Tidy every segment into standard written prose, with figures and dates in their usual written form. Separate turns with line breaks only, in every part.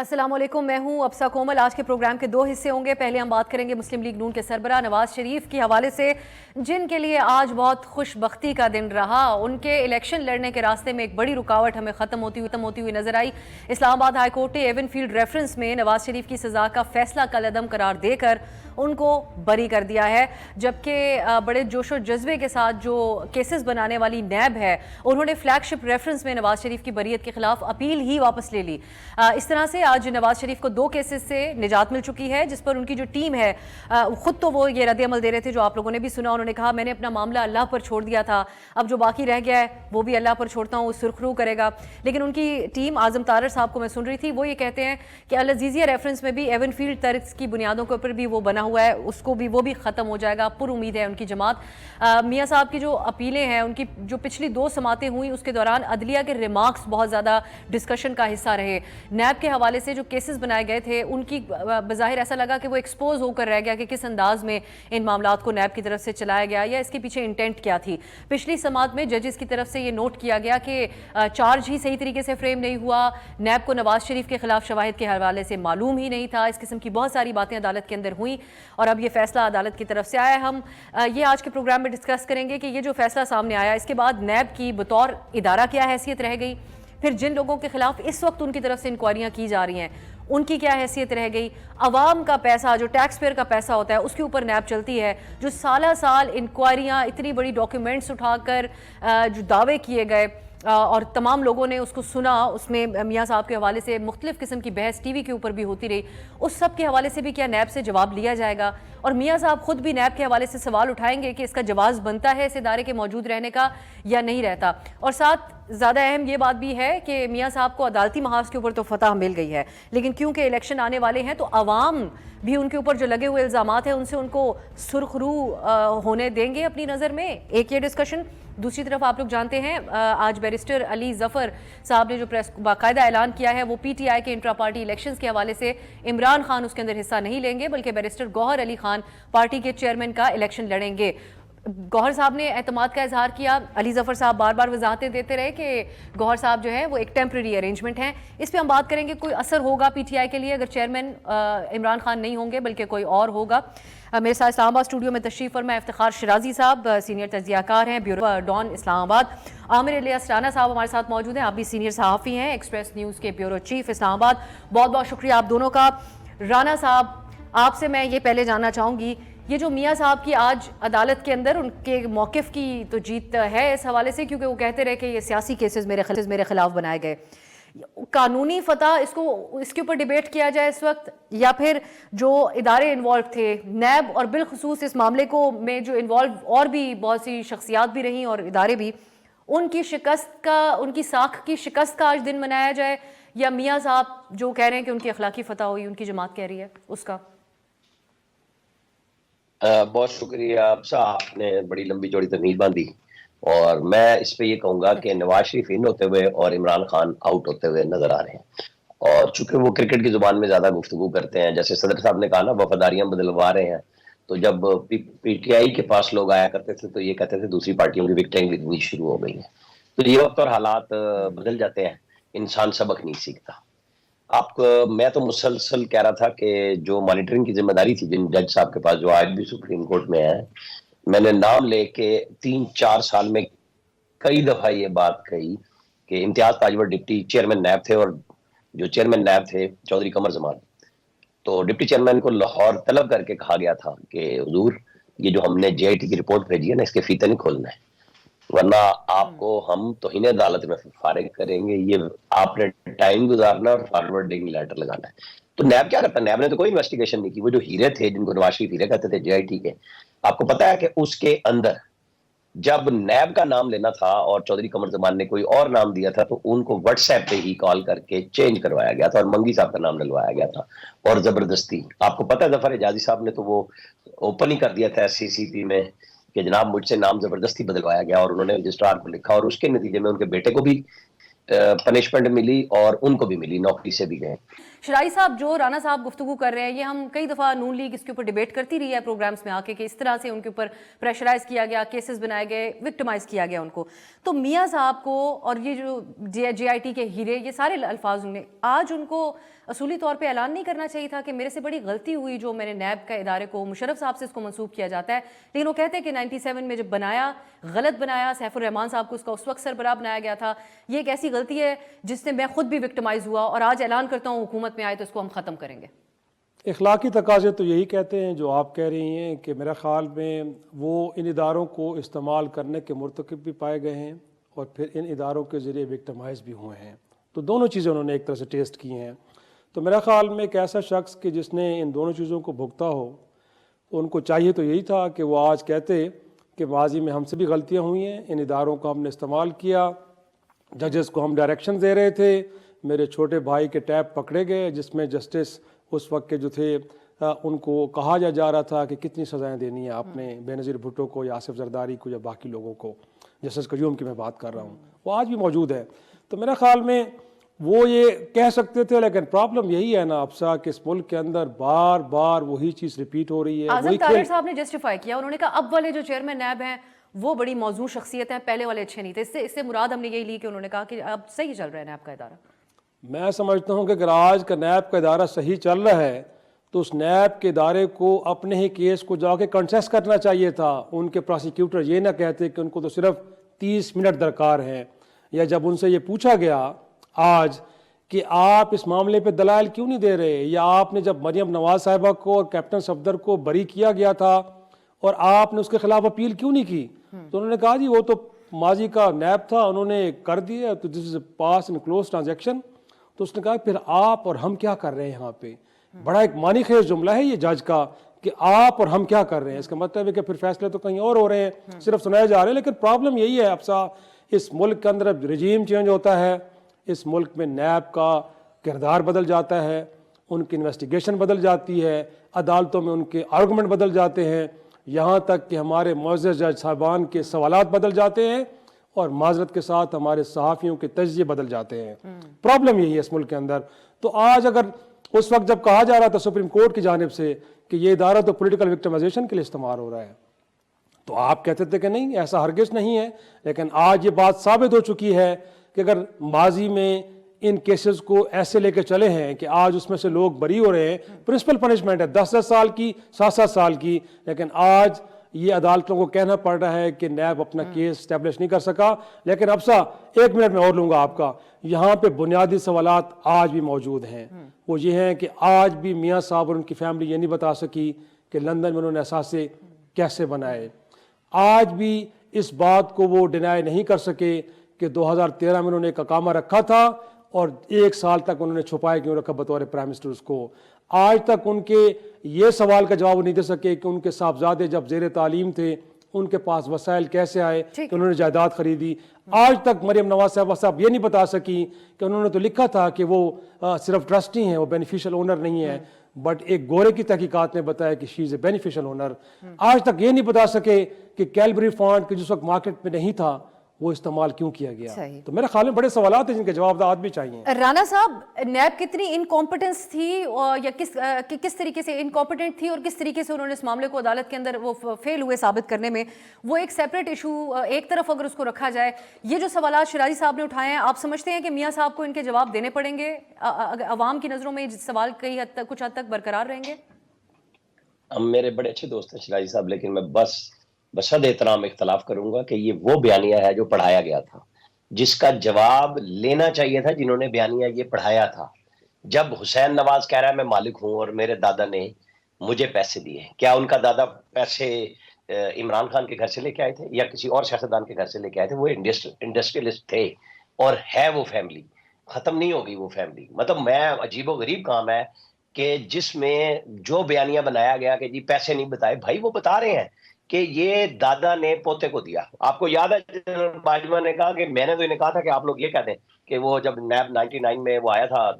السلام علیکم، میں ہوں ابسا کومل۔ آج کے پروگرام کے دو حصے ہوں گے۔ پہلے ہم بات کریں گے مسلم لیگ نون کے سربراہ نواز شریف کے حوالے سے، جن کے لیے آج بہت خوش بختی کا دن رہا۔ ان کے الیکشن لڑنے کے راستے میں ایک بڑی رکاوٹ ہمیں ختم ہوتی ہوئی نظر آئی۔ اسلام آباد ہائی کورٹ نے ایون فیلڈ ریفرنس میں نواز شریف کی سزا کا فیصلہ کالعدم قرار دے کر ان کو بری کر دیا ہے، جبکہ بڑے جوش و جذبے کے ساتھ جو کیسز بنانے والی نیب ہے، انہوں نے فلیگ شپ ریفرنس میں نواز شریف کی بریت کے خلاف اپیل ہی واپس لے لی۔ اس طرح سے آج نواز شریف کو 2 کیسز سے نجات مل چکی ہے، جس پر ان کی جو ٹیم ہے خود تو وہ یہ رد عمل دے رہے تھے جو آپ لوگوں نے بھی سنا۔ انہوں نے کہا میں نے اپنا معاملہ اللہ پر چھوڑ دیا تھا، اب جو باقی رہ گیا ہے وہ بھی اللہ پر چھوڑتا ہوں، وہ سرخرو کرے گا۔ لیکن ان کی ٹیم اعظم طارر صاحب کو میں سن رہی تھی، وہ یہ کہتے ہیں کہ العزیزیہ ریفرنس میں بھی ایون فیلڈ طرز کی بنیادوں کے اوپر بھی وہ بنا ہوا ہے، اس کو بھی وہ بھی ختم ہو جائے گا۔ پر امید ہے ان کی جماعت۔ میاں صاحب کی جو اپیلیں ہیں، ان کی جو پچھلی 2 سماعتیں ہوئیں اس کے دوران عدلیہ کے ریمارکس بہت زیادہ ڈسکشن کا حصہ رہے۔ نیب کے حوالے سے جو کیسز بنائے گئے تھے، ان کی بظاہر ایسا لگا کہ وہ ایکسپوز ہو کر رہ گیا کہ کس انداز میں ان معاملات کو نیب کی طرف سے چلایا گیا یا اس کے پیچھے انٹینٹ کیا تھی۔ پچھلی سماعت میں ججز کی طرف سے یہ نوٹ کیا گیا کہ چارج ہی صحیح طریقے سے فریم نہیں ہوا، نیب کو نواز شریف کے خلاف شواہد کے حوالے سے معلوم ہی نہیں تھا، اس قسم کی بہت ساری باتیں عدالت کے اندر ہوئیں اور اب یہ فیصلہ عدالت کی طرف سے آیا۔ ہم یہ آج کے پروگرام میں ڈسکس کریں گے کہ یہ جو فیصلہ سامنے آیا، اس کے بعد نیب کی بطور ادارہ کیا حیثیت رہ گئی، پھر جن لوگوں کے خلاف اس وقت ان کی طرف سے انکوائریاں کی جا رہی ہیں ان کی کیا حیثیت رہ گئی، عوام کا پیسہ جو ٹیکس پیئر کا پیسہ ہوتا ہے اس کے اوپر نیب چلتی ہے، جو سالہ سال انکوائریاں اتنی بڑی ڈاکیومنٹس اٹھا کر جو دعوے کیے گئے اور تمام لوگوں نے اس کو سنا، اس میں میاں صاحب کے حوالے سے مختلف قسم کی بحث ٹی وی کے اوپر بھی ہوتی رہی، اس سب کے حوالے سے بھی کیا نیب سے جواب لیا جائے گا؟ اور میاں صاحب خود بھی نیب کے حوالے سے سوال اٹھائیں گے کہ اس کا جواز بنتا ہے اس ادارے کے موجود رہنے کا یا نہیں رہتا؟ اور ساتھ زیادہ اہم یہ بات بھی ہے کہ میاں صاحب کو عدالتی محاذ کے اوپر تو فتح مل گئی ہے، لیکن کیونکہ الیکشن آنے والے ہیں تو عوام بھی ان کے اوپر جو لگے ہوئے الزامات ہیں ان سے ان کو سرخرو ہونے دیں گے اپنی نظر میں؟ ایک یہ ڈسکشن۔ دوسری طرف آپ لوگ جانتے ہیں آج بیرسٹر علی ظفر صاحب نے جو پریس باقاعدہ اعلان کیا ہے، وہ پی ٹی آئی کے انٹرا پارٹی الیکشنز کے حوالے سے عمران خان اس کے اندر حصہ نہیں لیں گے، بلکہ بیرسٹر گوہر علی خان پارٹی کے چیئرمین کا الیکشن لڑیں گے۔ گوہر صاحب نے اعتماد کا اظہار کیا، علی ظفر صاحب بار بار وضاحتیں دیتے رہے کہ گوہر صاحب جو ہیں وہ ایک ٹیمپرری ارینجمنٹ ہیں۔ اس پہ ہم بات کریں گے کوئی اثر ہوگا پی ٹی آئی کے لیے اگر چیئرمین عمران خان نہیں ہوں گے بلکہ کوئی اور ہوگا؟ میرے ساتھ اسلام آباد اسٹوڈیو میں تشریف فرما افتخار شرازی صاحب، سینئر تجزیہ کار ہیں، بیورو ڈان اسلام آباد۔ عامر الیاس رانا صاحب ہمارے ساتھ موجود ہیں، آپ بھی سینئر صحافی ہیں، ایکسپریس نیوز کے بیورو چیف اسلام آباد۔ بہت بہت شکریہ آپ دونوں کا۔ رانا صاحب، آپ سے میں یہ پہلے جاننا چاہوں گی، یہ جو میاں صاحب کی آج عدالت کے اندر ان کے موقف کی تو جیت ہے اس حوالے سے کیونکہ وہ کہتے رہے کہ یہ سیاسی کیسز میرے خلاف بنائے گئے، قانونی فتح اس کے اوپر ڈیبیٹ کیا جائے اس وقت، یا پھر جو ادارے انوالو تھے نیب اور بالخصوص اس معاملے کو میں جو انوالو اور بھی بہت سی شخصیات بھی رہیں اور ادارے بھی، ان کی شکست کا، ان کی ساکھ کی شکست کا آج دن منایا جائے، یا میاں صاحب جو کہہ رہے ہیں کہ ان کی اخلاقی فتح ہوئی، ان کی جماعت کہہ رہی ہے اس کا؟
بہت شکریہ آپ نے بڑی لمبی چوڑی تمہید باندھی، اور میں اس پہ یہ کہوں گا کہ نواز شریف ان ہوتے ہوئے اور عمران خان آؤٹ ہوتے ہوئے نظر آ رہے ہیں، اور چونکہ وہ کرکٹ کی زبان میں زیادہ گفتگو کرتے ہیں، جیسے صدر صاحب نے کہا نا وفاداریاں بدلوا رہے ہیں، تو جب پی ٹی آئی کے پاس لوگ آیا کرتے تھے تو یہ کہتے تھے دوسری پارٹیوں کی وکٹیں گرنی شروع ہو گئی ہیں، تو یہ وقت اور حالات بدل جاتے ہیں، انسان سبق نہیں سیکھتا۔ میں تو مسلسل کہہ رہا تھا کہ جو مانیٹرنگ کی ذمہ داری تھی جن جج صاحب کے پاس جو آج بھی سپریم کورٹ میں ہے، میں نے نام لے کے 3-4 سال میں کئی دفعہ یہ بات کہی کہ امتیاز تاجور ڈپٹی چیئرمین نیب تھے، اور جو چیئرمین نیب تھے چودھری قمر زمان، تو ڈپٹی چیئرمین کو لاہور طلب کر کے کہا گیا تھا کہ حضور یہ جو ہم نے جے آئی ٹی کی رپورٹ بھیجی ہے نا، اس کے فیتے نہیں کھولنا ہے، ورنہ آپ کو ہم توہین عدالت میں فارغ کریں گے، یہ آپ نے ٹائم گزارنا اور فارورڈنگ لیٹر لگانا ہے۔ تو نیب کیا کرتا ہے؟ نیب نے تو کوئی انویسٹیگیشن نہیں کی۔ وہ جو ہیرے تھے جن کو نواز شریف ہیرے کہتے تھے جے آئی ٹی کے، آپ کو پتا ہے کہ اس کے اندر جب نیب کا نام لینا تھا اور چودھری قمر زمان نے کوئی اور نام دیا تھا تو ان کو واٹس ایپ پہ ہی کال کر کے چینج کروایا گیا تھا اور منگی صاحب کا نام ڈلوایا گیا تھا، اور زبردستی آپ کو پتا ہے ظفر اعجازی صاحب نے تو وہ اوپن ہی کر دیا تھا سی سی پی میں کہ جناب مجھ سے نام زبردستی بدلوایا گیا، اور انہوں نے رجسٹرار کو لکھا، اور اس کے نتیجے میں ان کے بیٹے کو بھی پنشمنٹ ملی اور ان کو بھی ملی، نوکری سے بھی گئے۔
شرائی صاحب، جو رانا صاحب گفتگو کر رہے ہیں یہ ہم کئی دفعہ نون لیگ اس کے اوپر ڈیبیٹ کرتی رہی ہے پروگرامز میں آ کے کہ اس طرح سے ان کے اوپر پریشرائز کیا گیا، کیسز بنائے گئے، وکٹمائز کیا گیا ان کو. تو میاں صاحب کو اور یہ جو جے آئی ٹی کے ہیرے، یہ سارے الفاظ انہوں نے آج ان کو اصولی طور پہ اعلان نہیں کرنا چاہیے تھا کہ میرے سے بڑی غلطی ہوئی جو میں نے نیب کا ادارے کو، مشرف صاحب سے اس کو منسوب کیا جاتا ہے، لیکن وہ کہتے ہیں کہ 97 میں جب بنایا غلط بنایا، سیف الرحمان صاحب کو اس کا اس وقت سربراہ بنایا گیا تھا، یہ ایک ایسی غلطی ہے جس سے میں خود بھی وکٹمائز ہوا اور آج اعلان کرتا ہوں حکومت میں آئے تو اس کو ہم ختم کریں گے.
اخلاقی تقاضے تو یہی کہتے ہیں جو آپ کہہ رہی ہیں کہ میرا خیال میں وہ ان اداروں کو استعمال کرنے کے مرتکب بھی پائے گئے ہیں اور پھر ان اداروں کے ذریعے وکٹمائز بھی ہوئے ہیں. تو دونوں چیزیں انہوں نے ایک طرح سے ٹیسٹ کی ہیں. تو میرا خیال میں ایک ایسا شخص کہ جس نے ان دونوں چیزوں کو بھگتا ہو، ان کو چاہیے تو یہی تھا کہ وہ آج کہتے کہ ماضی میں ہم سے بھی غلطیاں ہوئی ہیں، ان اداروں کو ہم نے استعمال کیا، ججز کو ہم ڈائریکشن دے رہے تھے، میرے چھوٹے بھائی کے ٹیپ پکڑے گئے جس میں جسٹس اس وقت کے جو تھے ان کو کہا جا رہا تھا کہ کتنی سزائیں دینی ہیں آپ نے بے نظیر بھٹو کو یا آصف زرداری کو یا باقی لوگوں کو، جسٹس قیوم کی میں بات کر رہا ہوں، وہ آج بھی موجود ہے. تو میرا خیال میں وہ یہ کہہ سکتے تھے، لیکن پرابلم یہی ہے نا افسا کہ اس ملک کے اندر بار بار وہی چیز ریپیٹ ہو رہی ہے.
اعظم طاہر صاحب نے جسٹیفائی کیا، انہوں نے کہا اب والے جو چیئرمین نیب ہیں وہ بڑی موزوں شخصیت ہیں، پہلے والے اچھے نہیں تھے. اس سے مراد ہم نے یہی لی کہ انہوں نے کہا کہ اب صحیح چل رہا ہے نیب کا ادارہ.
میں سمجھتا ہوں کہ اگر آج کا نیب کا ادارہ صحیح چل رہا ہے تو اس نیب کے ادارے کو اپنے ہی کیس کو جا کے کنسیس کرنا چاہیے تھا. ان کے پراسیکیوٹر یہ نہ کہتے کہ ان کو تو صرف 30 منٹ درکار ہیں. یا جب ان سے یہ پوچھا گیا آج کہ آپ اس معاملے پہ دلائل کیوں نہیں دے رہے، یا آپ نے جب مریم نواز صاحبہ کو اور کیپٹن صفدر کو بری کیا گیا تھا اور آپ نے اس کے خلاف اپیل کیوں نہیں کی، تو انہوں نے کہا جی وہ تو ماضی کا نیب تھا، انہوں نے کر دیا، تو دس از اے پاس اینڈ کلوز ٹرانزیکشن. تو اس نے کہا پھر آپ اور ہم کیا کر رہے ہیں یہاں پہ. بڑا ایک معنی خیز جملہ ہے یہ جج کا کہ آپ اور ہم کیا کر رہے ہیں. اس کا مطلب ہے کہ پھر فیصلے تو کہیں اور ہو رہے ہیں، صرف سنائے جا رہے ہیں. لیکن پرابلم یہی ہے افسا، اس ملک کے اندر اب رجیم چینج ہوتا ہے، اس ملک میں نیب کا کردار بدل جاتا ہے، ان کی انویسٹیگیشن بدل جاتی ہے، عدالتوں میں ان کے آرگومنٹ بدل جاتے ہیں، یہاں تک کہ ہمارے معزز جج صاحبان کے سوالات بدل جاتے ہیں اور معذرت کے ساتھ ہمارے صحافیوں کے تجزیے بدل جاتے ہیں. پرابلم یہی ہے اس ملک کے اندر. تو آج اگر اس وقت جب کہا جا رہا تھا سپریم کورٹ کی جانب سے کہ یہ ادارہ تو پولیٹیکل وکٹمائزیشن کے لیے استعمال ہو رہا ہے، تو آپ کہتے تھے کہ نہیں ایسا ہرگز نہیں ہے. لیکن آج یہ بات ثابت ہو چکی ہے کہ اگر ماضی میں ان کیسز کو ایسے لے کے چلے ہیں کہ آج اس میں سے لوگ بری ہو رہے ہیں، پرنسپل پنشمنٹ ہے 10 سال کی، 7 سال کی، لیکن آج یہ عدالتوں کو کہنا پڑ رہا ہے کہ نیب اپنا کیس اسٹیبلش نہیں کر سکا. لیکن اب 1 منٹ میں اور لوں گا آپ کا، یہاں پہ بنیادی سوالات آج بھی موجود ہیں. وہ یہ ہیں کہ آج بھی میاں صاحب اور ان کی فیملی یہ نہیں بتا سکی کہ لندن میں انہوں نے اثاثے کیسے بنائے. آج بھی اس بات کو وہ ڈینائی نہیں کر سکے کہ 2013 میں انہوں نے ایک اقامہ رکھا تھا اور 1 سال تک انہوں نے چھپائے کیوں رکھا بطور پرائم منسٹر اس کو. آج تک ان کے یہ سوال کا جواب نہیں دے سکے کہ ان کے صاحبزادے جب زیر تعلیم تھے ان کے پاس وسائل کیسے آئے کہ انہوں نے جائیداد خریدی. آج تک مریم نواز صاحب یہ نہیں بتا سکی کہ انہوں نے تو لکھا تھا کہ وہ صرف ٹرسٹی ہیں، وہ بینیفیشل اونر نہیں ہے، بٹ ایک گورے کی تحقیقات نے بتایا کہ شی از اے بینیفیشل اونر. آج تک یہ نہیں بتا سکے کہ کیلبری فنڈ کے جس وقت مارکیٹ میں نہیں تھا وہ استعمال کیوں کیا گیا. تو میرے خیال میں بڑے سوالات ہیں جن کے جوابات بھی چاہیے.
رانا صاحب، نیب کتنی انکمپٹنس تھی یا کس طریقے سے انکمپٹنٹ تھی اور کس طریقے سے انہوں نے اس معاملے کو عدالت کے اندر وہ فیل ہوئے ثابت کرنے میں، وہ ایک سیپریٹ ایشو ایک طرف اگر اس کو رکھا جائے. یہ جو سوالات شرازی صاحب نے اٹھائے ہیں، آپ سمجھتے ہیں کہ میاں صاحب کو ان کے جواب دینے پڑیں گے؟ عوام کی نظروں میں یہ سوال کچھ حد تک برقرار رہیں گے؟
ہم میرے بڑے اچھے دوست ہیں شرازی صاحب، لیکن میں بصد احترام اختلاف کروں گا کہ یہ وہ بیانیہ ہے جو پڑھایا گیا تھا، جس کا جواب لینا چاہیے تھا جنہوں نے بیانیہ یہ پڑھایا تھا. جب حسین نواز کہہ رہا ہے میں مالک ہوں اور میرے دادا نے مجھے پیسے دیے، کیا ان کا دادا پیسے عمران خان کے گھر سے لے کے آئے تھے یا کسی اور سیاستدان کے گھر سے لے کے آئے تھے؟ وہ انڈسٹریلسٹ تھے اور ہے وہ فیملی، ختم نہیں ہوگی وہ فیملی. مطلب میں عجیب و غریب کام ہے کہ جس میں جو بیانیہ بنایا گیا کہ جی پیسے نہیں بتائے، بھائی وہ بتا رہے ہیں کہ یہ دادا نے پوتے کو دیا. آپ کو یاد ہے باجوہ نے کہا کہ میں نے تو انہیں کہا تھا کہ آپ لوگ یہ کہتے ہیں کہ وہ جب نیب 99 میں وہ آیا تھا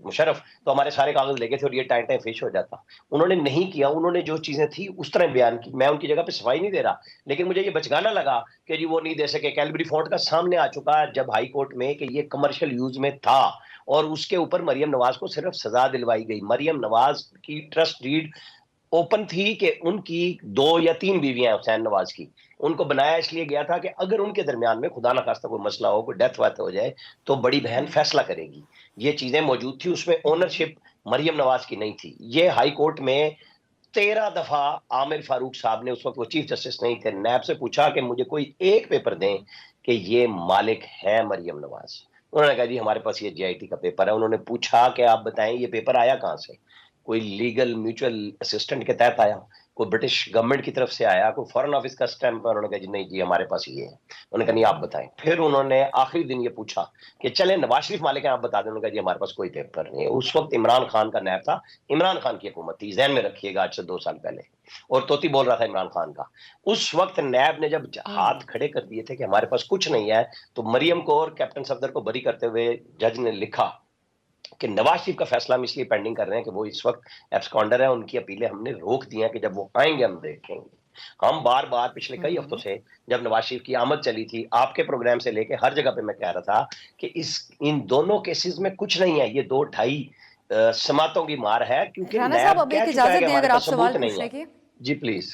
مشرف تو ہمارے سارے کاغذ لے گئے تھے اور یہ ٹائم فش ہو جاتا. انہوں نے نہیں کیا، انہوں نے جو چیزیں تھی اس طرح بیان کی. میں ان کی جگہ پہ صفائی نہیں دے رہا، لیکن مجھے یہ بچگانا لگا کہ جی وہ نہیں دے سکے. کیلبری فونٹ کا سامنے آ چکا جب ہائی کورٹ میں کہ یہ کمرشل یوز میں تھا اور اس کے اوپر مریم نواز کو صرف سزا دلوائی گئی. مریم نواز کی ٹرسٹ ڈیڈ اوپن تھی کہ ان کی 2 یا 3 بیویاں حسین نواز کی, ان کو بنایا اس لیے گیا تھا کہ اگر ان کے درمیان میں خدا نخواستہ کوئی مسئلہ ہو, کوئی ڈیتھ ویتھ ہو جائے تو بڑی بہن فیصلہ کرے گی. یہ چیزیں موجود تھی, اس میں اونرشپ مریم نواز کی نہیں تھی. یہ ہائی کورٹ میں 13 دفعہ عامر فاروق صاحب نے, اس وقت وہ چیف جسٹس نہیں تھے, نیب سے پوچھا کہ مجھے کوئی ایک پیپر دیں کہ یہ مالک ہے مریم نواز. انہوں نے کہا جی ہمارے پاس یہ جے آئی ٹی کا پیپر ہے. انہوں نے پوچھا کہ آپ بتائیں یہ پیپر آیا کہاں سے؟ کوئی لیگل میوچل اسسٹنٹ کے تحت آیا, کوئی برٹش گورنمنٹ کی طرف سے آیا, کوئی فارن آفس کا اسٹیمپ ہے؟ انہوں نے کہا جی نہیں جی ہمارے پاس یہ ہے. انہوں نے کہا نہیں آپ بتائیں. پھر انہوں نے آخری دن یہ پوچھا کہ چلیں نواز شریف مالک ہیں آپ بتا دیں. انہوں نے کہا جی ہمارے پاس کوئی پیپر نہیں ہے. اس وقت عمران خان کا نیب تھا, عمران خان کی حکومت تھی, ذہن میں رکھیے گا, آج سے 2 سال پہلے, اور توتی بول رہا تھا عمران خان کا. اس وقت نیب نے جب ہاتھ کھڑے کر دیے تھے کہ ہمارے پاس کچھ نہیں ہے, تو مریم کو اور کیپٹن صفدر کو بری کرتے ہوئے جج نے لکھا کہ نواز شریف کا فیصلہ ہم اس لیے پینڈنگ کر رہے ہیں کہ وہ اس وقت ایبسکانڈر ہے, ان کی اپیلیں ہم نے روک دی ہیں کہ جب وہ آئیں گے ہم دیکھیں گے. ہم بار بار پچھلے کئی ہفتوں سے جب نواز شریف کی آمد چلی تھی, آپ کے پروگرام سے لے کے ہر جگہ پہ میں کہہ رہا تھا کہ ان دونوں کیسز میں کچھ نہیں ہے, یہ 2-2.5 سماعتوں کی مار ہے, کیونکہ
رانا صاحب اب ایک اجازت دیں اگر آپ سوال
نہیں
پوچھنے
ہے.
کی.
جی پلیز.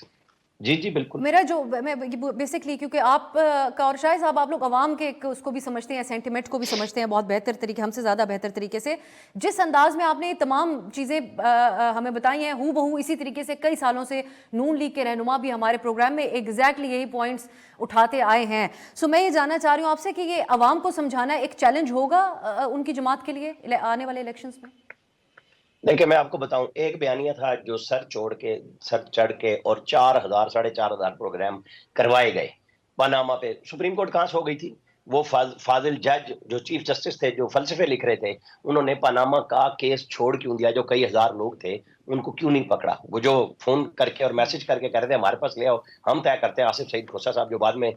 جی جی بالکل.
میرا جو میں بیسکلی کیونکہ آپ کا اور شاہد صاحب آپ لوگ عوام کے اس کو بھی سمجھتے ہیں, سینٹیمنٹ کو بھی سمجھتے ہیں بہت بہتر طریقے, ہم سے زیادہ بہتر طریقے سے. جس انداز میں آپ نے تمام چیزیں ہمیں بتائی ہیں ہو بہو اسی طریقے سے کئی سالوں سے نون لیگ کے رہنما بھی ہمارے پروگرام میں ایگزیکٹلی یہی پوائنٹس اٹھاتے آئے ہیں. سو میں یہ جاننا چاہ رہی ہوں آپ سے کہ یہ عوام کو سمجھانا ایک چیلنج ہوگا ان کی جماعت کے لیے آنے والے الیکشنز میں؟
دیکھیں میں آپ کو بتاؤں, ایک بیانیہ تھا جو سر چڑھ کے اور 4,000 4,500 پروگرام کروائے گئے پاناما پہ. سپریم کورٹ کہاں سے ہو گئی تھی؟ وہ فاضل جج جو چیف جسٹس تھے, جو فلسفے لکھ رہے تھے, انہوں نے پاناما کا کیس چھوڑ کیوں دیا؟ جو کئی ہزار لوگ تھے ان کو کیوں نہیں پکڑا؟ وہ جو فون کر کے اور میسج کر کے کہہ رہے تھے ہمارے پاس لے آؤ, ہم طے کرتے ہیں. آصف سعید کھوسہ صاحب جو بعد میں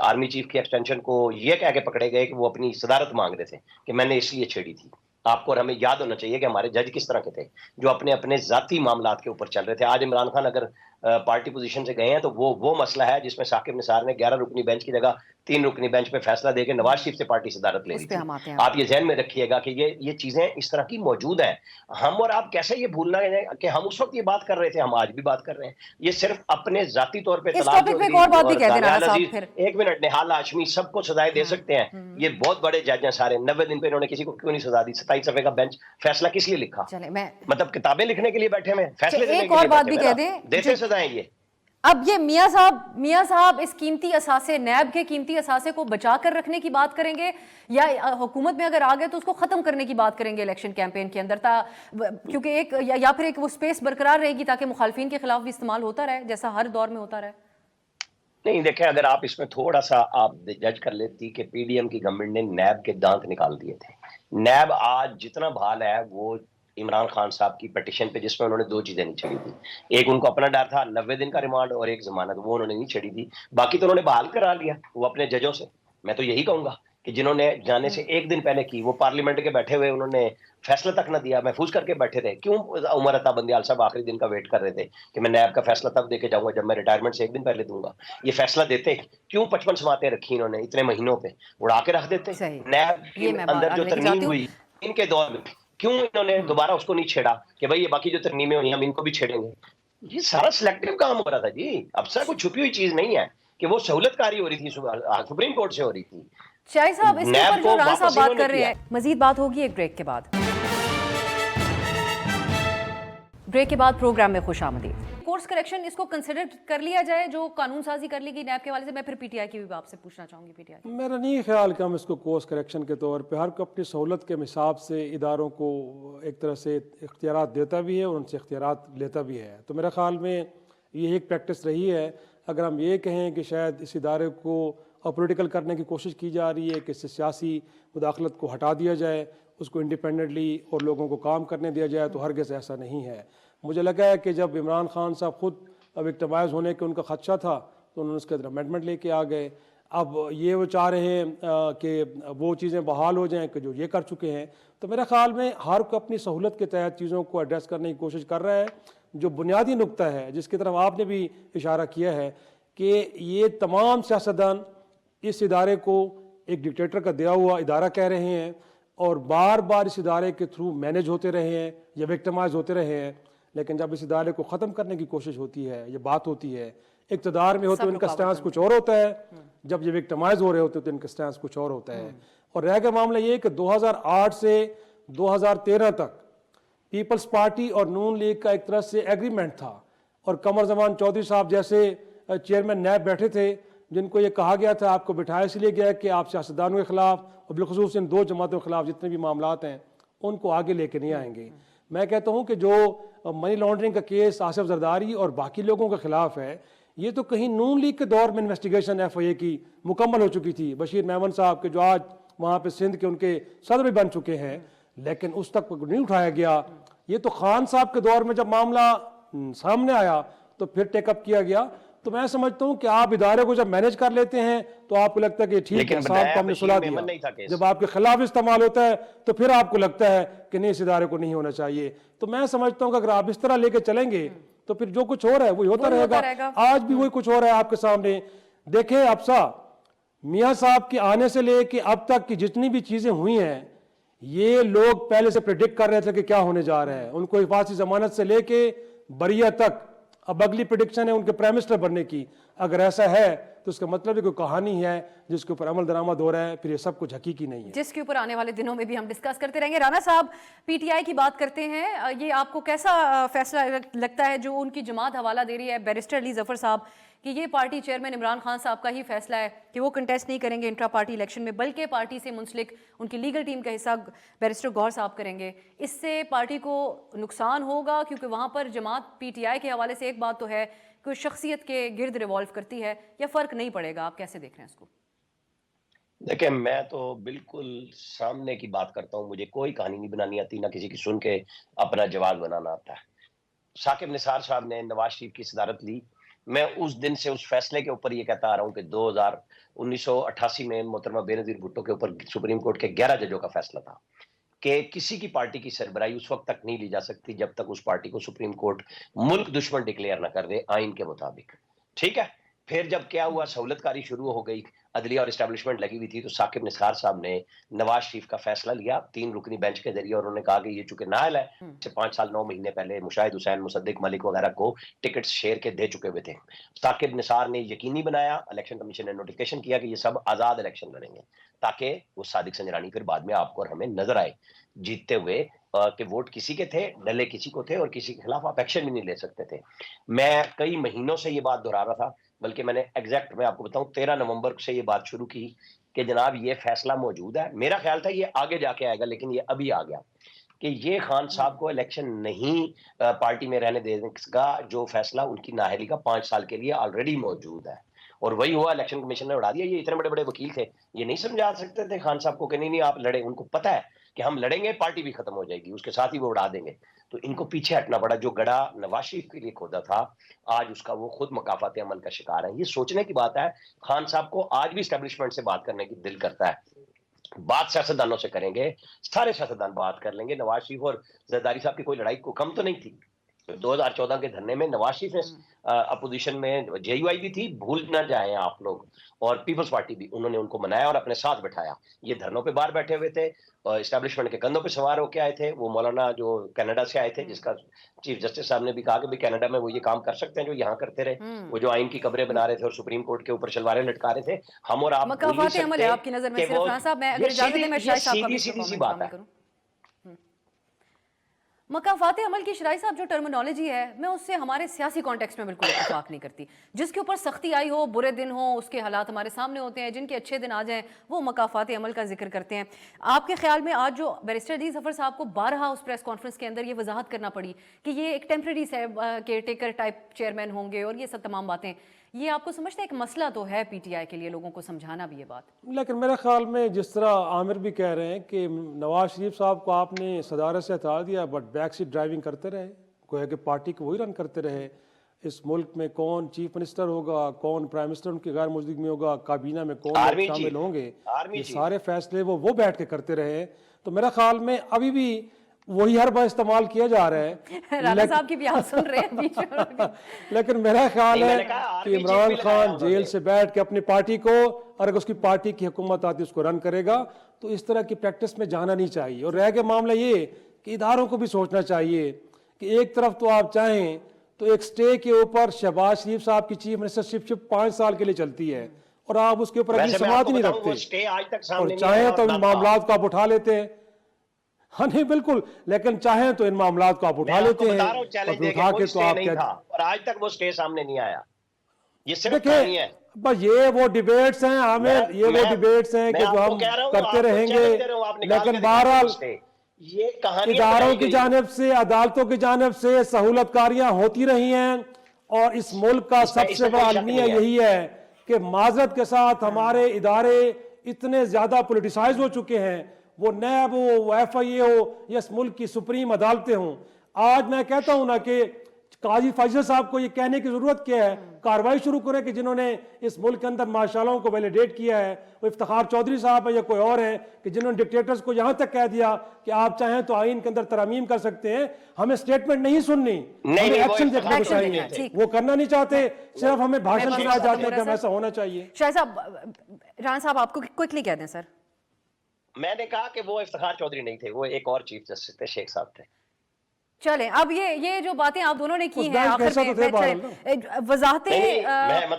آرمی چیف کی ایکسٹینشن کو یہ کہہ کے پکڑے گئے کہ وہ اپنی صدارت مانگ رہے تھے کہ میں نے اس لیے چھیڑی تھی. آپ کو اور ہمیں یاد ہونا چاہیے کہ ہمارے جج کس طرح کے تھے, جو اپنے ذاتی معاملات کے اوپر چل رہے تھے. آج عمران خان اگر پارٹی پوزیشن سے گئے ہیں تو وہ مسئلہ ہے جس میں ثاقب نثار نے 11 رکنی بینچ کی جگہ 3 رکنی بینچ پہ فیصلہ دے کے نواز شریف سے پارٹی صدارت لے لی تھی. آپ یہ ذہن میں رکھیے گا کہ یہ چیزیں اس طرح کی موجود ہیں. ہم اور آپ کیسے یہ بھولنا ہے کہ ہم اس وقت یہ بات کر رہے تھے, ہم آج بھی بات کر رہے ہیں. یہ صرف اپنے ذاتی طور پہ ایک منٹ, نہال ہاشمی سب کو سزائیں دے سکتے ہیں. یہ بہت بڑے جج ہیں سارے, 90 دن پہ انہوں نے کسی کو کیوں نہیں سزا دی؟ 27 صفحے کا بینچ فیصلہ کس لیے لکھا؟ مطلب کتابیں لکھنے کے لیے بیٹھے ہیں, فیصلے دینے کے لیے بیٹھے ہیں, دیتے سزائیں یہ.
اب یہ میاں صاحب اس قیمتی اثاثے, نیب کے قیمتی اثاثے کو بچا کر رکھنے کی بات کریں گے, یا حکومت میں اگر آ گئے تو اس کو ختم کرنے کی بات کریں گے الیکشن کیمپین کے اندر, کیونکہ ایک یا پھر ایک وہ سپیس برقرار رہے گی تاکہ مخالفین کے خلاف بھی استعمال ہوتا رہے جیسا ہر دور میں ہوتا رہے؟
نہیں دیکھیں, اگر آپ اس میں تھوڑا سا آپ جج کر لیتی کہ پی ڈی ایم کی گورنمنٹ نے نیب کے دانت نکال دیے تھے. نیب آج جتنا بحال ہے وہ عمران خان صاحب کی پٹیشن پہ, جس میں انہوں نے 2 چیزیں نہیں چھڑی تھی. ایک ان کو اپنا ڈر تھا 90 دن کا ریمانڈ, اور ایک ضمانت, وہ انہوں نے نہیں چھڑی تھی. باقی تو انہوں نے بحال کرا لیا وہ اپنے ججوں سے. میں تو یہی کہوں گا کہ جنہوں نے جانے سے 1 دن پہلے کی, وہ پارلیمنٹ کے بیٹھے ہوئے, انہوں نے فیصلہ تک نہ دیا, محفوظ کر کے بیٹھے تھے. کیوں عمر عطا بندیال صاحب آخری دن کا ویٹ کر رہے تھے کہ میں نیب کا فیصلہ تب دے کے جاؤں گا جب میں ریٹائرمنٹ سے 1 دن پہلے دوں گا؟ یہ فیصلہ دیتے. کیوں 55 سماعتیں رکھی انہوں نے اتنے مہینوں پہ, اڑا کے رکھ دیتے. نیب کے اندر جو ترمیم ہوئی ان کے دور میں, کیوں انہوں نے دوبارہ اس کو نہیں چھیڑا کہ بھائی یہ باقی جو ترمیمیں ہوئی ہم ان کو بھی چھیڑیں گے؟ یہ سارا سلیکٹیو کام ہو رہا تھا جی. افسر کوئی چھپی ہوئی چیز نہیں ہے کہ وہ سہولت کاری ہو رہی تھی, سپریم کورٹ سے ہو رہی تھی.
شاہد صاحب اس کے اوپر جو رانا صاحب بات کر رہے ہیں, مزید بات ہوگی ایک بریک کے بعد. بریک کے بعد پروگرام میں خوش آمدید. کورس کریکشن اس کو کنسیڈر کر لیا جائے جو قانون سازی کر لی گئی نیب کے حوالے سے؟ میں پھر پی ٹی آئی کی بھی آپ سے پوچھنا چاہوں گی. پی ٹی آئی
میرا نہیں خیال کہ ہم اس کو کورس کریکشن کے طور پہ, ہر کو اپنی سہولت کے حساب سے اداروں کو ایک طرح سے اختیارات دیتا بھی ہے اور ان سے اختیارات لیتا بھی ہے. تو میرا خیال میں یہ ایک پریکٹس رہی ہے. اگر ہم یہ کہیں کہ شاید اس ادارے کو پولیٹیکل کرنے کی کوشش کی جا رہی ہے کہ اس سے سیاسی مداخلت کو ہٹا دیا جائے, اس کو انڈیپینڈنٹلی اور لوگوں کو کام کرنے دیا جائے, تو ہرگز ایسا نہیں ہے. مجھے لگا ہے کہ جب عمران خان صاحب خود وکٹمائز ہونے کے ان کا خدشہ تھا تو انہوں نے اس کے اندر امینڈمنٹ لے کے آ گئے. اب یہ وہ چاہ رہے ہیں کہ وہ چیزیں بحال ہو جائیں کہ جو یہ کر چکے ہیں. تو میرا خیال میں ہر کو اپنی سہولت کے تحت چیزوں کو ایڈریس کرنے کی کوشش کر رہا ہے. جو بنیادی نقطہ ہے جس کی طرف آپ نے بھی اشارہ کیا ہے کہ یہ تمام سیاستدان اس ادارے کو ایک ڈکٹیٹر کا دیا ہوا ادارہ کہہ رہے ہیں, اور بار بار اس ادارے کے تھرو مینج ہوتے رہے ہیں یا وکٹمائز ہوتے رہے ہیں، لیکن جب اس ادارے کو ختم کرنے کی کوشش ہوتی ہے، یہ بات ہوتی ہے، اقتدار میں ہوتے ان کا سٹانس کچھ اور ہوتا ہے، جب یہ وکٹمائز ہو رہے ہوتے تو ان کا سٹانس کچھ اور ہوتا ہے۔ اور رہ گیا معاملہ یہ کہ 2008 سے 2013 تک پیپلز پارٹی اور نون لیگ کا ایک طرح سے ایگریمنٹ تھا، اور قمر زمان چودھری صاحب جیسے چیئرمین نیب بیٹھے تھے جن کو یہ کہا گیا تھا، آپ کو بٹھایا اس لیے گیا کہ آپ سیاستدانوں کے خلاف اور بالخصوص ان دو جماعتوں کے خلاف جتنے بھی معاملات ہیں ان کو آگے لے کے نہیں آئیں گے۔ میں کہتا ہوں کہ جو منی لانڈرنگ کا کیس آصف زرداری اور باقی لوگوں کے خلاف ہے، یہ تو کہیں نون لیگ کے دور میں انویسٹیگیشن ایف آئی اے کی مکمل ہو چکی تھی، بشیر میمن صاحب کے جو آج وہاں پہ سندھ کے ان کے صدر بھی بن چکے ہیں، لیکن اس تک نہیں اٹھایا گیا۔ یہ تو خان صاحب کے دور میں جب معاملہ سامنے آیا تو پھر ٹیک اپ کیا گیا۔ تو میں سمجھتا ہوں کہ آپ ادارے کو جب مینج کر لیتے ہیں تو آپ کو لگتا ہے کہ ٹھیک ہے، صاحب کو ہم نے صلاح دیا، جب آپ کے خلاف استعمال ہوتا ہے تو پھر آپ کو لگتا ہے کہ نہیں، اس ادارے کو نہیں ہونا چاہیے۔ تو میں سمجھتا ہوں کہ اگر آپ اس طرح لے کے چلیں گے تو پھر جو کچھ ہو رہا ہے وہی ہوتا رہے گا۔ آج بھی وہی کچھ ہو رہا ہے آپ کے سامنے۔ دیکھیں افسا، میاں صاحب کے آنے سے لے کے اب تک کی جتنی بھی چیزیں ہوئی ہیں، یہ لوگ پہلے سے پریڈکٹ کر رہے تھے کہ کیا ہونے جا رہا ہے۔ ان کو حفاظتی ضمانت سے لے کے بریہ تک اب اگلی پریڈکشن ہے ان کے پرائم منسٹر بننے کی۔ اگر ایسا ہے تو اس کا مطلب ہے کوئی کہانی ہے جس کے اوپر عمل درآمد ہو رہا ہے، پھر یہ سب کچھ حقیقی نہیں ہے،
جس کے اوپر آنے والے دنوں میں بھی ہم ڈسکس کرتے رہیں گے۔ رانا صاحب، پی ٹی آئی کی بات کرتے ہیں، یہ آپ کو کیسا فیصلہ لگتا ہے جو ان کی جماعت حوالہ دے رہی ہے بیرسٹر علی ظفر صاحب کہ یہ پارٹی چیئرمین عمران خان صاحب کا ہی فیصلہ ہے کہ وہ کنٹیسٹ نہیں کریں گے انٹرا پارٹی الیکشن میں، بلکہ پارٹی سے منسلک ان کی لیگل ٹیم کا حصہ بیرسٹر گوہر صاحب کریں گے؟ اس سے پارٹی کو نقصان ہوگا کیونکہ وہاں پر جماعت پی ٹی آئی کے حوالے سے ایک بات تو ہے کہ شخصیت کے گرد ریوالو کرتی ہے، یا فرق نہیں پڑے گا؟ آپ کیسے دیکھ رہے ہیں اس کو؟
دیکھیں، میں تو بالکل سامنے کی بات کرتا ہوں، مجھے کوئی کہانی نہیں بنانی آتی، نہ کسی کی سن کے اپنا جواب بنانا آتا ہے۔ ثاقب نثار صاحب نے نواز شریف کی صدارت لی، میں اس دن سے اس فیصلے کے اوپر یہ کہتا آ رہا ہوں کہ 1988 میں محترمہ بے نظیر بھٹو کے اوپر سپریم کورٹ کے 11 ججوں کا فیصلہ تھا کہ کسی کی پارٹی کی سربراہی اس وقت تک نہیں لی جا سکتی جب تک اس پارٹی کو سپریم کورٹ ملک دشمن ڈکلیئر نہ کر دے آئین کے مطابق۔ ٹھیک ہے، پھر جب کیا ہوا، سہولت کاری شروع ہو گئی، عدلیہ اور اسٹیبلشمنٹ لگی ہوئی تھی، تو ثاقب نثار صاحب نے نواز شریف کا فیصلہ لیا 3 رکنی بینچ کے ذریعے، اور انہوں نے کہا کہ یہ چونکہ نااہل ہے، سے 5 سال 9 مہینے پہلے مشاہد حسین، مصدق ملک وغیرہ کو ٹکٹس شیئر کے دے چکے ہوئے تھے۔ ثاقب نثار نے یقینی بنایا، الیکشن کمیشن نے نوٹیفیکیشن کیا کہ یہ سب آزاد الیکشن لڑیں گے، تاکہ وہ صادق سنجرانی پھر بعد میں آپ کو اور ہمیں نظر آئے جیتتے ہوئے کہ ووٹ کسی کے تھے، ڈلے کسی کو تھے، اور کسی کے خلاف آپ ایکشن بھی نہیں لے سکتے تھے۔ میں کئی مہینوں سے یہ بات دہرا رہا تھا، بلکہ میں نے ایگزیکٹ میں آپ کو بتاؤں 13 نومبر سے یہ بات شروع کی کہ جناب یہ فیصلہ موجود ہے۔ میرا خیال تھا یہ آگے جا کے آئے گا، لیکن یہ ابھی آ گیا کہ یہ خان صاحب کو الیکشن نہیں پارٹی میں رہنے دینے کا جو فیصلہ ان کی نااہلی کا 5 سال کے لیے آلریڈی موجود ہے، اور وہی ہوا، الیکشن کمیشن نے اڑا دیا۔ یہ اتنے بڑے بڑے وکیل تھے، یہ نہیں سمجھا سکتے تھے خان صاحب کو کہ نہیں آپ لڑیں، ان کو پتا ہے کہ ہم لڑیں گے پارٹی بھی ختم ہو جائے گی، اس کے ساتھ ہی وہ اڑا دیں گے۔ تو ان کو پیچھے ہٹنا پڑا، جو گڑھا نواز شریف کے لیے کھودا تھا آج اس کا وہ خود مکافات عمل کا شکار ہے۔ یہ سوچنے کی بات ہے، خان صاحب کو آج بھی اسٹیبلشمنٹ سے بات کرنے کی دل کرتا ہے، بات سیاستدانوں سے کریں گے، سارے سیاستدان بات کر لیں گے۔ نواز شریف اور زرداری صاحب کی کوئی لڑائی کو کم تو نہیں تھی۔ 2014 کے دھرنے میں نواز شریف نے اپوزیشن میں جے یو آئی بھی تھی، بھول نہ جائیں آپ لوگ، اور پیپلز پارٹی بھی، انہوں نے ان کو منایا اور اپنے ساتھ بٹھایا۔ یہ دھرنوں پہ باہر بیٹھے ہوئے تھے، اسٹیبلشمنٹ کے کندھوں پہ سوار ہو کے آئے تھے۔ وہ مولانا جو کینیڈا سے آئے تھے، جس کا چیف جسٹس صاحب نے بھی کہا کہ بھی کینیڈا میں وہ یہ کام کر سکتے ہیں جو یہاں کرتے رہے، وہ جو آئین کی قبریں بنا رہے تھے اور سپریم کورٹ کے اوپر شلواریں لٹکا رہے تھے، ہم اور آپ
مکافات عمل ہے آپ کی نظر میں صرف؟ رانا صاحب، میں اگر اجازت دیں میں شاہد صاحب کا بھی
سیدھی بات ہے۔
مکافات عمل کی شرائع صاحب جو ٹرمینالوجی ہے، میں اس سے ہمارے سیاسی کانٹیکسٹ میں بالکل اتفاق نہیں کرتی۔ جس کے اوپر سختی آئی ہو، برے دن ہوں، اس کے حالات ہمارے سامنے ہوتے ہیں، جن کے اچھے دن آ جائیں وہ مکافات عمل کا ذکر کرتے ہیں۔ آپ کے خیال میں آج جو بیرسٹر علی ظفر صاحب کو بارہا اس پریس کانفرنس کے اندر یہ وضاحت کرنا پڑی کہ یہ ایک temporary care taker type chairman ہوں گے اور یہ سب تمام باتیں، یہ آپ کو سمجھتے ہیں ایک مسئلہ تو ہے پی ٹی آئی کے لیے لوگوں کو سمجھانا بھی یہ بات؟
لیکن میرے خیال میں جس طرح عامر بھی کہہ رہے ہیں کہ نواز شریف صاحب کو آپ نے صدارت سے ہٹا دیا، بٹ بیک سیٹ ڈرائیونگ کرتے رہے، گویا کہ پارٹی کو وہی رن کرتے رہے۔ اس ملک میں کون چیف منسٹر ہوگا، کون پرائم منسٹر ان کی غیر موجودگی میں ہوگا، کابینہ میں کون لوگ شامل ہوں گے، یہ سارے فیصلے وہ بیٹھ کے کرتے رہے۔ تو میرا خیال میں ابھی بھی وہی ہر بار استعمال کیا جا رہا ہے۔
رانا صاحب کی بھی آپ سن رہے ہیں
لیکن میرا خیال ہے کہ عمران خان جیل سے بیٹھ کے اپنی پارٹی کو اور اگر اس کی پارٹی کی حکومت آتی اس کو رن کرے گا. تو اس طرح کی پریکٹس میں جانا نہیں چاہیے. اور رہ کے معاملہ یہ کہ اداروں کو بھی سوچنا چاہیے کہ ایک طرف تو آپ چاہیں تو ایک سٹے کے اوپر شہباز شریف صاحب کی چیف منسٹرشپ 5 سال کے لیے چلتی ہے اور آپ اس کے اوپر اپنی سماعت ہی نہیں رکھتے, اور چاہیں تو ان معاملات کو آپ اٹھا لیتے ہیں. ہاں نہیں بالکل, لیکن چاہیں تو ان معاملات کو آپ اٹھا لیتے ہیں اور اٹھا کے تو آپ
اور آج تک وہ سٹے سامنے نہیں آیا. یہ صرف
دیکھیں بس یہ وہ ڈیبیٹس ہیں عامر, یہ وہ ڈیبیٹس ہیں کہ جو ہم کرتے رہیں گے, لیکن بہرحال اداروں کی جانب سے, عدالتوں کی جانب سے سہولت کاریاں ہوتی رہی ہیں, اور اس ملک کا سب سے بڑا المیہ یہی ہے کہ معذرت کے ساتھ ہمارے ادارے اتنے زیادہ پولیٹیسائز ہو چکے ہیں, وہ نیب ہو, وہ ایف آئی اے ہو, یا اس ملک کی سپریم عدالتیں ہوں. آج میں کہتا ہوں نا کہ قاضی فیصل صاحب کو یہ کہنے کی ضرورت کیا ہے, کاروائی شروع کریں کہ جنہوں نے اس ملک کے اندر مارشالوں کو ویلیڈیٹ کیا ہے, وہ افتخار چودھری صاحب ہے یا کوئی اور ہے, کہ جنہوں نے ڈکٹیٹرز کو یہاں تک کہہ دیا کہ آپ چاہیں تو آئین کے اندر ترامیم کر سکتے ہیں. ہمیں سٹیٹمنٹ نہیں سننی, ہمیں ایکشن دیکھنے کو چاہیے. وہ کرنا نہیں چاہتے, صرف ہمیں بھاشن سنائے جاتے ہیں کہ ہم ایسا ہونا چاہیے.
شاہ صاحب, رانا صاحب آپ کو کوئکلی کہہ دیں سر.
میں نے کہا کہ وہ افتخار چودھری نہیں تھے, وہ ایک اور چیف جسٹس تھے, شیخ صاحب تھے.
چلیں اب یہ جو باتیں آپ دونوں نے کی ہیں آخر میں وضاحتیں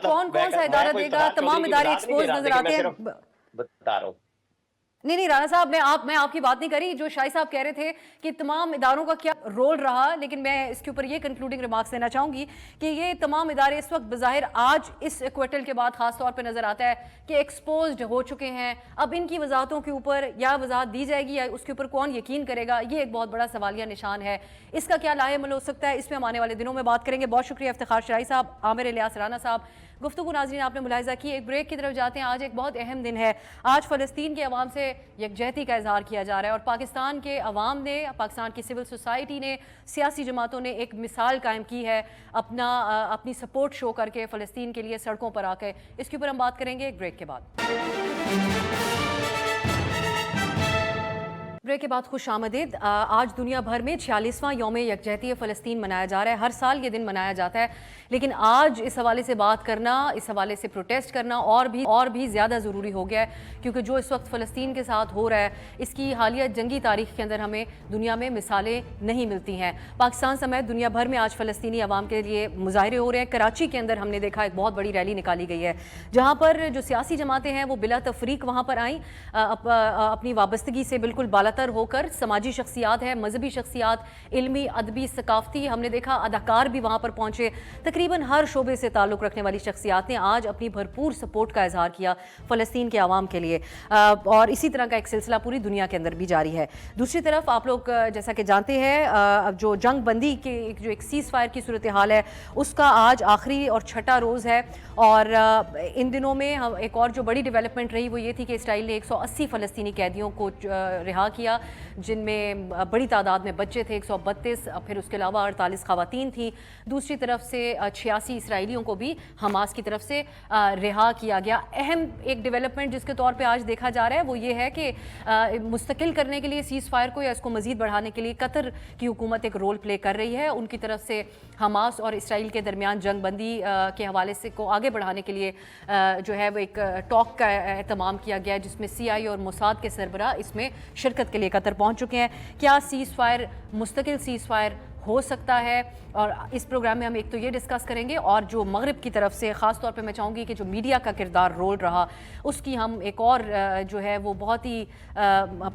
کون کون سا ادارہ دے گا, تمام ادارے ایکسپوز نظر آتے ہیں.
بتا رہا ہوں
نہیں رانا صاحب, میں آپ کی بات نہیں کری. جو شاہی صاحب کہہ رہے تھے کہ تمام اداروں کا کیا رول رہا, لیکن میں اس کے اوپر یہ کنکلوڈنگ ریمارکس دینا چاہوں گی کہ یہ تمام ادارے اس وقت بظاہر آج اس ایکویٹل کے بعد خاص طور پہ نظر آتا ہے کہ ایکسپوزڈ ہو چکے ہیں. اب ان کی وضاحتوں کے اوپر یا وضاحت دی جائے گی یا اس کے اوپر کون یقین کرے گا, یہ ایک بہت بڑا سوالیہ نشان ہے. اس کا کیا لاہے عمل ہو سکتا ہے, اس میں ہم آنے والے دنوں میں بات کریں گے. بہت شکریہ افتخار شاہی صاحب, عامر الیاس رانا صاحب. گفتگو ناظرین آپ نے ملاحظہ کی. ایک بریک کی طرف جاتے ہیں. آج ایک بہت اہم دن ہے. آج فلسطین کے عوام سے یکجہتی کا اظہار کیا جا رہا ہے, اور پاکستان کے عوام نے, پاکستان کی سول سوسائٹی نے, سیاسی جماعتوں نے ایک مثال قائم کی ہے اپنی سپورٹ شو کر کے فلسطین کے لیے سڑکوں پر آ کے. اس کے اوپر ہم بات کریں گے ایک بریک کے بعد. بریک کے بعد خوش آمدید. آج دنیا بھر میں 46واں یوم یکجہتی فلسطین منایا جا رہا ہے. ہر سال یہ دن منایا جاتا ہے, لیکن آج اس حوالے سے بات کرنا, اس حوالے سے پروٹیسٹ کرنا اور بھی زیادہ ضروری ہو گیا ہے, کیونکہ جو اس وقت فلسطین کے ساتھ ہو رہا ہے اس کی حالیہ جنگی تاریخ کے اندر ہمیں دنیا میں مثالیں نہیں ملتی ہیں. پاکستان سمیت دنیا بھر میں آج فلسطینی عوام کے لیے مظاہرے ہو رہے ہیں. کراچی کے اندر ہم نے دیکھا ایک بہت بڑی ریلی نکالی گئی ہے, جہاں پر جو سیاسی جماعتیں ہیں وہ بلا تفریق وہاں پر آئیں, اپنی وابستگی سے بالکل بالاتر ہو کر. سماجی شخصیات ہیں, مذہبی شخصیات, علمی, ادبی, ثقافتی, ہم نے دیکھا اداکار بھی وہاں پر پہنچے. تقریباً ہر شعبے سے تعلق رکھنے والی شخصیات نے آج اپنی بھرپور سپورٹ کا اظہار کیا فلسطین کے عوام کے لیے, اور اسی طرح کا ایک سلسلہ پوری دنیا کے اندر بھی جاری ہے. دوسری طرف آپ لوگ جیسا کہ جانتے ہیں جو جنگ بندی کے جو ایک سیز فائر کی صورتحال ہے اس کا آج آخری اور چھٹا روز ہے, اور ان دنوں میں ایک اور جو بڑی ڈیولپمنٹ رہی وہ یہ تھی کہ اسرائیل نے 180 فلسطینی قیدیوں کو رہا کیا, جن میں بڑی تعداد میں بچے تھے 132, پھر اس کے علاوہ 48 خواتین تھیں. دوسری طرف سے 86 اسرائیلیوں کو بھی حماس کی طرف سے رہا کیا گیا. اہم ایک ڈیولپمنٹ جس کے طور پہ آج دیکھا جا رہا ہے وہ یہ ہے کہ مستقل کرنے کے لیے سیز فائر کو یا اس کو مزید بڑھانے کے لیے قطر کی حکومت ایک رول پلے کر رہی ہے. ان کی طرف سے حماس اور اسرائیل کے درمیان جنگ بندی کے حوالے سے کو آگے بڑھانے کے لیے جو ہے وہ ایک ٹاک کا اہتمام کیا گیا ہے, جس میں سی آئی اور موساد کے سربراہ اس میں شرکت کے لیے قطر پہنچ چکے ہیں. کیا سیز فائر, مستقل سیز فائر ہو سکتا ہے, اور اس پروگرام میں ہم ایک تو یہ ڈسکس کریں گے, اور جو مغرب کی طرف سے خاص طور پہ میں چاہوں گی کہ جو میڈیا کا کردار رول رہا اس کی ہم ایک اور جو ہے وہ بہت ہی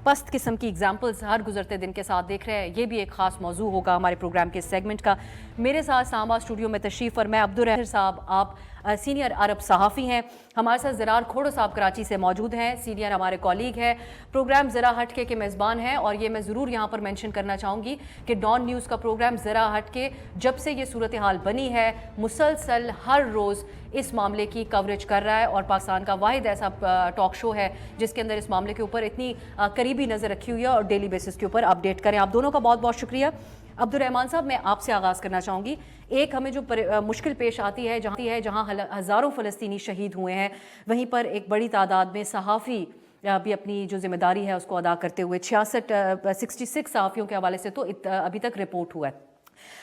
پست قسم کی ایگزامپلز ہر گزرتے دن کے ساتھ دیکھ رہے ہیں. یہ بھی ایک خاص موضوع ہوگا ہمارے پروگرام کے سیگمنٹ کا. میرے ساتھ سامبا اسٹوڈیو میں تشریف فرمائے عبدالرحیم صاحب, آپ سینئر عرب صحافی ہیں. ہمارے ساتھ زرار کھوڑو صاحب کراچی سے موجود ہیں, سینئر ہمارے کولیگ ہیں, پروگرام ذرا ہٹ کے میزبان ہیں. اور یہ میں ضرور یہاں پر مینشن کرنا چاہوں گی کہ ڈان نیوز کا پروگرام ذرا ہٹ کے جب سے یہ صورتحال بنی ہے مسلسل ہر روز اس معاملے کی کوریج کر رہا ہے, اور پاکستان کا واحد ایسا ٹاک شو ہے جس کے اندر اس معاملے کے اوپر اتنی قریبی نظر رکھی ہوئی ہے اور ڈیلی بیسس کے اوپر اپڈیٹ کریں. آپ دونوں کا بہت بہت شکریہ. عبدالرحمان صاحب, میں آپ سے آغاز کرنا چاہوں گی. ایک ہمیں جو مشکل پیش آتی ہے جہاں ہزاروں فلسطینی شہید ہوئے ہیں, وہیں پر ایک بڑی تعداد میں صحافی بھی اپنی جو ذمہ داری ہے اس کو ادا کرتے ہوئے 66 صحافیوں کے حوالے سے تو ابھی تک رپورٹ ہوا ہے.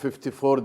54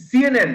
CNN,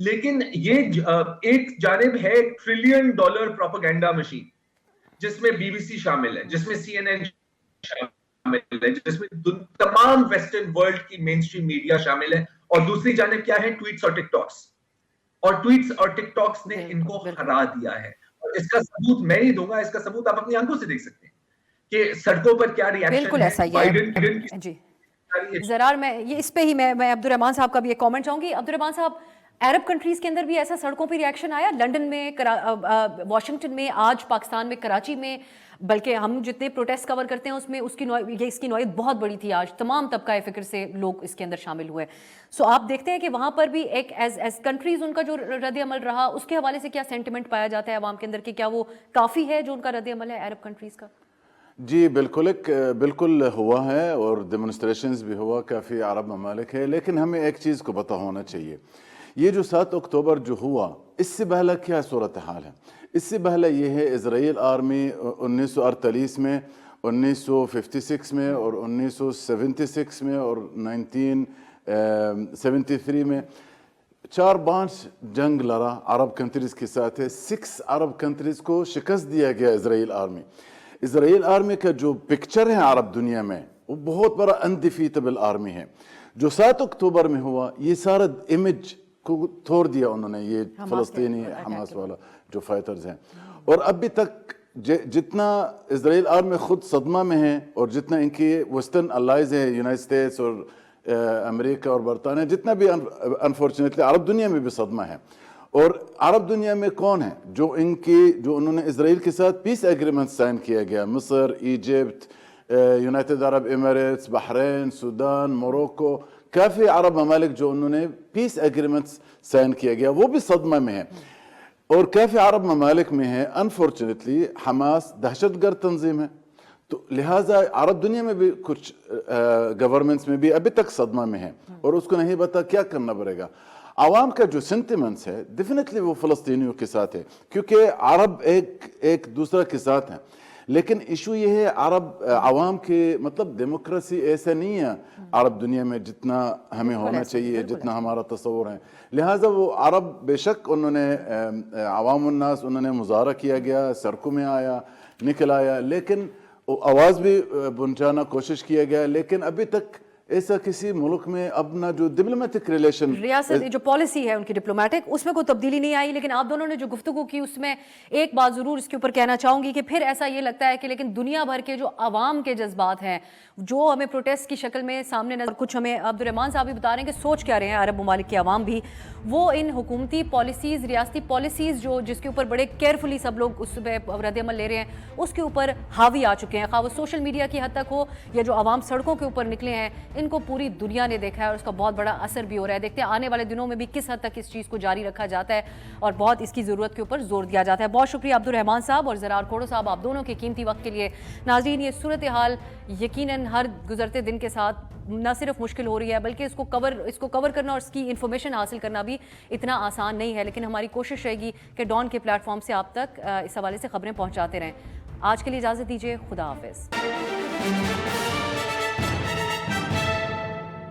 لیکن یہ ایک جانب ہے $1 ٹریلین پروپیگنڈا مشین، جس میں بی بی سی شامل ہے، جس میں CNN شامل ہے، جس میں تمام ویسٹرن ورلڈ کی مین اسٹریم میڈیا شامل ہے، اور دوسری جانب کیا ہے؟ ٹویٹس اور ٹک ٹاکس، اور ٹویٹس اور ٹک ٹاکس نے ان کو ہرا دیا ہے. اور اس کا ثبوت میں نہیں دوں گا، اس کا ثبوت آپ اپنی آنکھوں سے دیکھ سکتے ہیں کہ سڑکوں پر کیا ریاکشن
بالکل ایسا ہی ہے. جی زرار، میں یہ اس پہ ہی میں عبد الرحمان صاحب کا بھی ایک کامنٹ چاہوں گی. عبد الرحمان صاحب، عرب کنٹریز کے اندر بھی ایسا سڑکوں پہ ریاکشن آیا؟ لنڈن میں، واشنگٹن میں، آج پاکستان میں کراچی میں، بلکہ ہم جتنے پروٹیسٹ کور کرتے ہیں اس میں اس کی نوعیت بہت بڑی تھی. آج تمام طبقہ فکر سے لوگ اس کے اندر شامل ہوئے. سو آپ دیکھتے ہیں کہ وہاں پر بھی ایک ایز کنٹریز ان کا جو رد عمل رہا، اس کے حوالے سے کیا سینٹیمنٹ پایا جاتا ہے عوام کے اندر کہ کیا وہ کافی ہے جو ان کا رد عمل ہے عرب کنٹریز کا؟
جی بالکل ہوا ہے، اور ڈیمونسٹریشنز بھی ہوا کافی عرب ممالک ہے. لیکن ہمیں ایک چیز کو پتہ ہونا چاہیے، یہ جو 7 اکتوبر جو ہوا، اس سے پہلے کیا صورتحال ہے؟ اس سے پہلے یہ ہے اسرائیل آرمی 1948 میں، 1956 میں، اور 1976 میں، اور 1973 میں 4-5 جنگ لڑا عرب کنٹریز کے ساتھ ہے. 6 عرب کنٹریز کو شکست دیا گیا اسرائیل آرمی. اسرائیل آرمی کا جو پکچر ہے عرب دنیا میں، وہ بہت بڑا انڈیفیٹیبل آرمی ہے. جو 7 اکتوبر میں ہوا، یہ سارا امیج کو توڑ دیا انہوں نے، یہ فلسطینی حماس والا جو فائٹرز ہیں. اور ابھی تک جتنا اسرائیل آرمی خود صدمہ میں ہے، اور جتنا ان کی ویسٹرن الائز ہیں، یونائٹڈ اسٹیٹس اور امریکہ اور برطانیہ، جتنا بھی انفارچونیٹلی عرب دنیا میں بھی صدمہ ہے. اور عرب دنیا میں کون ہے جو انہوں نے اسرائیل کے ساتھ پیس ایگریمنٹ سائن کیا گیا؟ مصر، ایجپٹ، یونائٹڈ عرب امریٹس، بحرین، سودان، موروکو، کافی عرب ممالک جو انہوں نے پیس ایگریمنٹ سائن کیا گیا، وہ بھی صدمہ میں ہے. اور کافی عرب ممالک میں ہے انفارچونیٹلی حماس دہشت گرد تنظیم ہے. تو لہٰذا عرب دنیا میں بھی کچھ گورنمنٹس میں بھی ابھی تک صدمہ میں ہے، اور اس کو نہیں پتا کیا کرنا پڑے گا. عوام کا جو سینٹیمنٹس ہے ڈیفینیٹلی وہ فلسطینیوں کے ساتھ ہے، کیونکہ عرب ایک دوسرے کے ساتھ ہیں. لیکن ایشو یہ ہے عرب عوام کے مطلب ڈیموکریسی ایسا نہیں ہے عرب دنیا میں جتنا ہمیں ہونا چاہیے، جتنا ہمارا تصور ہے. لہٰذا وہ عرب بے شک انہوں نے عوام الناس انہوں نے مظاہرہ کیا گیا، سڑکوں میں آیا، نکل آیا، لیکن آواز بھی پہنچانا کوشش کیا گیا. لیکن ابھی تک ایسا کسی ملک میں اپنا جو ڈپلومیٹک ریلیشن،
ریاست جو پالیسی ہے ان کی ڈپلومیٹک، اس میں کوئی تبدیلی نہیں آئی. لیکن آپ دونوں نے جو گفتگو کی اس میں ایک بات ضرور اس کے اوپر کہنا چاہوں گی کہ پھر ایسا یہ لگتا ہے کہ لیکن دنیا بھر کے جو عوام کے جذبات ہیں جو ہمیں پروٹیسٹ کی شکل میں سامنے نظر، کچھ ہمیں عبد الرحمان صاحب بھی بتا رہے ہیں کہ سوچ کیا رہے ہیں عرب ممالک کے عوام بھی، وہ ان حکومتی پالیسیز، ریاستی پالیسیز جس کے اوپر بڑے کیئرفلی سب لوگ اس پہ رد عمل لے رہے ہیں، اس کے اوپر حاوی آ چکے ہیں. خواہ وہ سوشل میڈیا کی حد تک ہو یا جو عوام سڑکوں کے اوپر نکلے ہیں، ان کو پوری دنیا نے دیکھا ہے اور اس کا بہت بڑا اثر بھی ہو رہا ہے. دیکھتے ہیں آنے والے دنوں میں بھی کس حد تک اس چیز کو جاری رکھا جاتا ہے اور بہت اس کی ضرورت کے اوپر زور دیا جاتا ہے. بہت شکریہ عبد الرحمان صاحب اور زرار کھوڑو صاحب، آپ دونوں کے قیمتی وقت کے لیے. ناظرین، یہ صورتحال یقیناً ہر گزرتے دن کے ساتھ نہ صرف مشکل ہو رہی ہے بلکہ اس کو کور کرنا اور اس کی انفارمیشن حاصل کرنا بھی اتنا آسان نہیں ہے. لیکن ہماری کوشش رہے گی کہ ڈان کے پلیٹ فارم سے آپ تک اس حوالے سے خبریں پہنچاتے رہیں. آج کے لیے اجازت دیجیے، خدا حافظ.